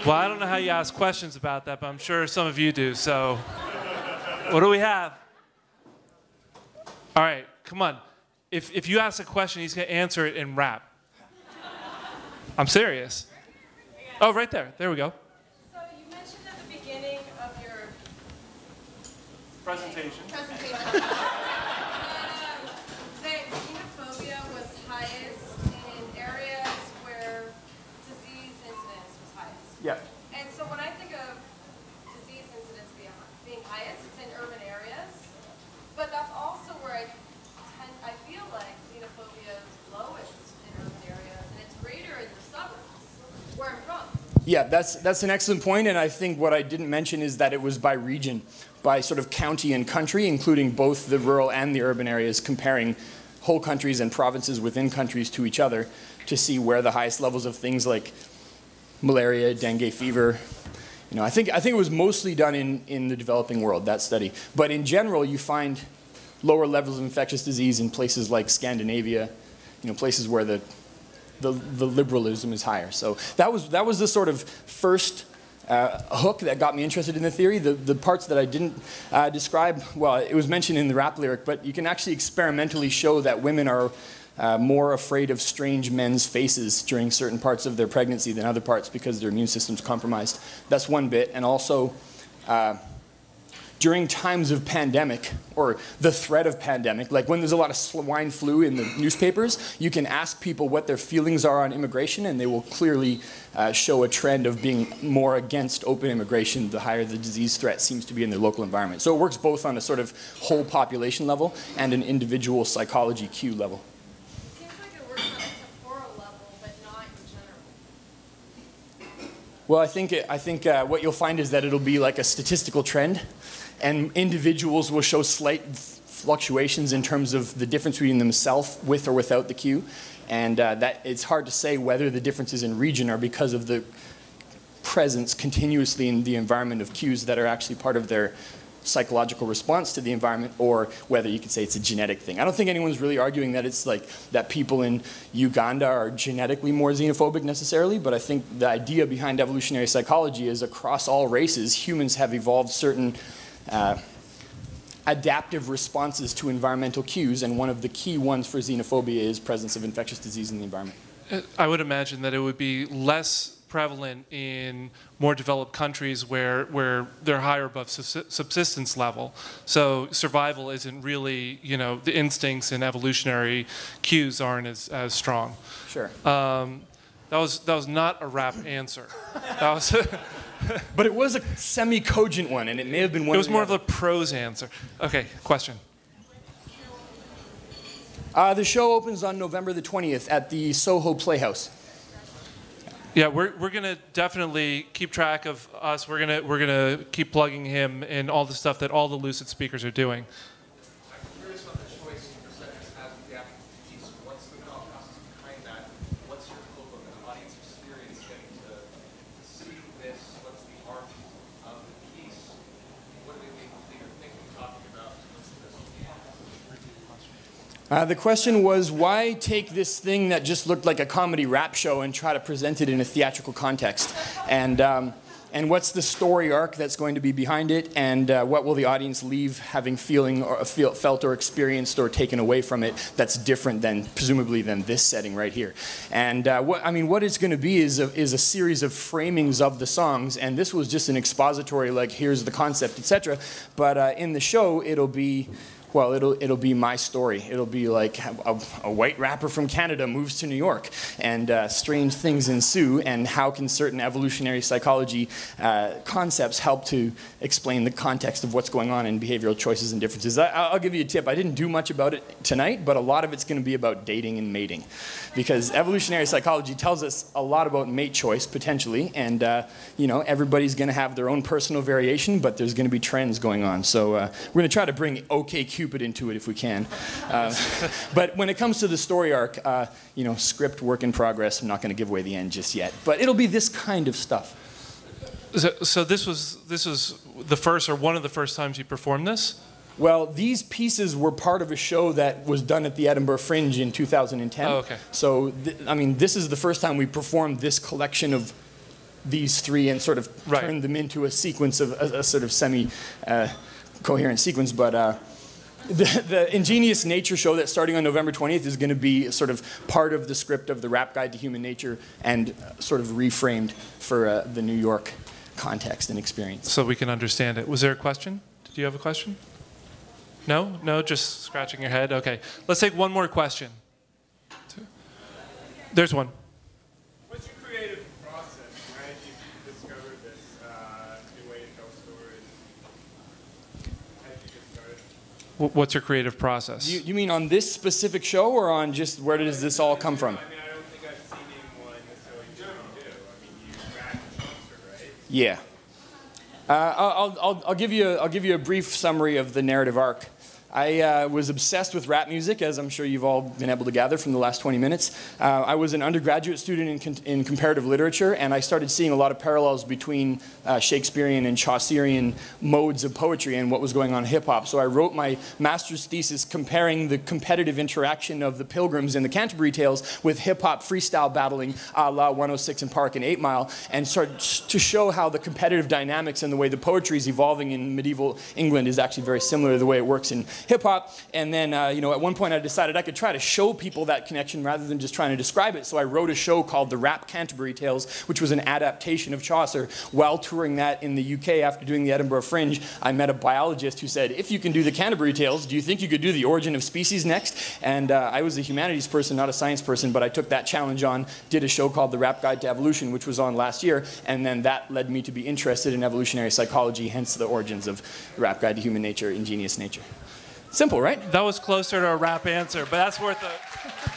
Well, I don't know how you ask questions about that, but I'm sure some of you do. So, what do we have? All right, come on. If you ask a question, he's going to answer it in rap. I'm serious. Oh, right there. There we go. So you mentioned at the beginning of your Presentation. that xenophobia was highest in areas where disease incidence was highest. Yeah. And so when I think of disease incidence being highest, it's in urban areas. But that's also where I feel like xenophobia is lowest in urban areas, and it's greater in the suburbs, where I'm from. Yeah, that's an excellent point, and I think what I didn't mention is that it was by region, by sort of county and country, including both the rural and the urban areas, comparing whole countries and provinces within countries to each other to see where the highest levels of things like malaria, dengue fever. You know, I think it was mostly done in the developing world, that study. But in general, you find lower levels of infectious disease in places like Scandinavia, you know, places where the liberalism is higher. So that was the sort of first hook that got me interested in the theory. The parts that I didn't describe, well, it was mentioned in the rap lyric, but you can actually experimentally show that women are more afraid of strange men's faces during certain parts of their pregnancy than other parts because their immune system's compromised. That's one bit. And also, during times of pandemic, or the threat of pandemic, like when there's a lot of swine flu in the newspapers, you can ask people what their feelings are on immigration, and they will clearly show a trend of being more against open immigration the higher the disease threat seems to be in their local environment. So it works both on a sort of whole population level and an individual psychology cue level. It seems like it works on a temporal level, but not in general. Well, I think what you'll find is that it'll be like a statistical trend, and individuals will show slight fluctuations in terms of the difference between themselves with or without the cue, and that it's hard to say whether the differences in region are because of the presence continuously in the environment of cues that are actually part of their psychological response to the environment, or whether you could say it's a genetic thing. I don't think anyone's really arguing that it's like that people in Uganda are genetically more xenophobic necessarily, but I think the idea behind evolutionary psychology is across all races, humans have evolved certain adaptive responses to environmental cues, and one of the key ones for xenophobia is presence of infectious disease in the environment. I would imagine that it would be less prevalent in more developed countries where they're higher above subsistence level. So survival isn't really, you know, the instincts and evolutionary cues aren't as strong. Sure. That was not a rap answer. That was but it was a semi-cogent one, and it may have been one. It was more of a prose answer. Okay, question. The show opens on November the 20th at the Soho Playhouse. Yeah, we're gonna definitely keep track of us. We're gonna keep plugging him in all the stuff that all the Lucid speakers are doing. I'm curious on the choice percentage as the actual piece. What's the thought process behind that? What's your hope of an audience experience getting to see this? What's the arc of the piece? What do they think you're thinking, talking about? The question was, why take this thing that just looked like a comedy rap show and try to present it in a theatrical context? And what's the story arc that's going to be behind it? And what will the audience leave having felt or experienced or taken away from it that's different than, presumably, than this setting right here? And what it's going to be is a series of framings of the songs. And this was just an expository, like, here's the concept, etc. But in the show, it'll be... Well, it'll be my story. It'll be like a white rapper from Canada moves to New York, and strange things ensue, and how can certain evolutionary psychology concepts help to explain the context of what's going on in behavioral choices and differences. I'll give you a tip. I didn't do much about it tonight, but a lot of it's going to be about dating and mating, because evolutionary psychology tells us a lot about mate choice, potentially, and everybody's going to have their own personal variation, but there's going to be trends going on. So we're going to try to bring OkCupid into it if we can. But when it comes to the story arc, script work in progress. I'm not going to give away the end just yet, but it'll be this kind of stuff. So this was the first or one of the first times you performed this? Well, these pieces were part of a show that was done at the Edinburgh Fringe in 2010. Oh, okay. So, this is the first time we performed this collection of these three and sort of turn them into a sequence of a sort of semi-coherent sequence. But the Ingenious Nature show that's starting on November 20th is going to be sort of part of the script of the Rap Guide to Human Nature and sort of reframed for the New York context and experience. So we can understand it. Was there a question? Did you have a question? No? No? Just scratching your head? Okay. Let's take one more question. There's one. What's your creative process? How did you discover this new way to tell stories? How did you get started? What's your creative process? You mean on this specific show or on just where does this all come from? I mean, I don't think I've seen anyone necessarily do what you do. I mean, you rap and Chaucer, right? Yeah. I'll give you a brief summary of the narrative arc. I was obsessed with rap music, as I'm sure you've all been able to gather from the last 20 minutes. I was an undergraduate student in comparative literature, and I started seeing a lot of parallels between Shakespearean and Chaucerian modes of poetry and what was going on in hip-hop. So I wrote my master's thesis comparing the competitive interaction of the Pilgrims in the Canterbury Tales with hip-hop freestyle battling a la 106 and Park and 8 Mile, and started to show how the competitive dynamics and the way the poetry is evolving in medieval England is actually very similar to the way it works in hip-hop. And then, at one point I decided I could try to show people that connection rather than just trying to describe it. So I wrote a show called The Rap Canterbury Tales, which was an adaptation of Chaucer. While touring that in the UK after doing the Edinburgh Fringe, I met a biologist who said, if you can do the Canterbury Tales, do you think you could do the Origin of Species next? And I was a humanities person, not a science person, but I took that challenge on, did a show called The Rap Guide to Evolution, which was on last year, and then that led me to be interested in evolutionary psychology, hence the origins of The Rap Guide to Human Nature, Ingenious Nature. Simple, right? That was closer to a rap answer, but that's worth it.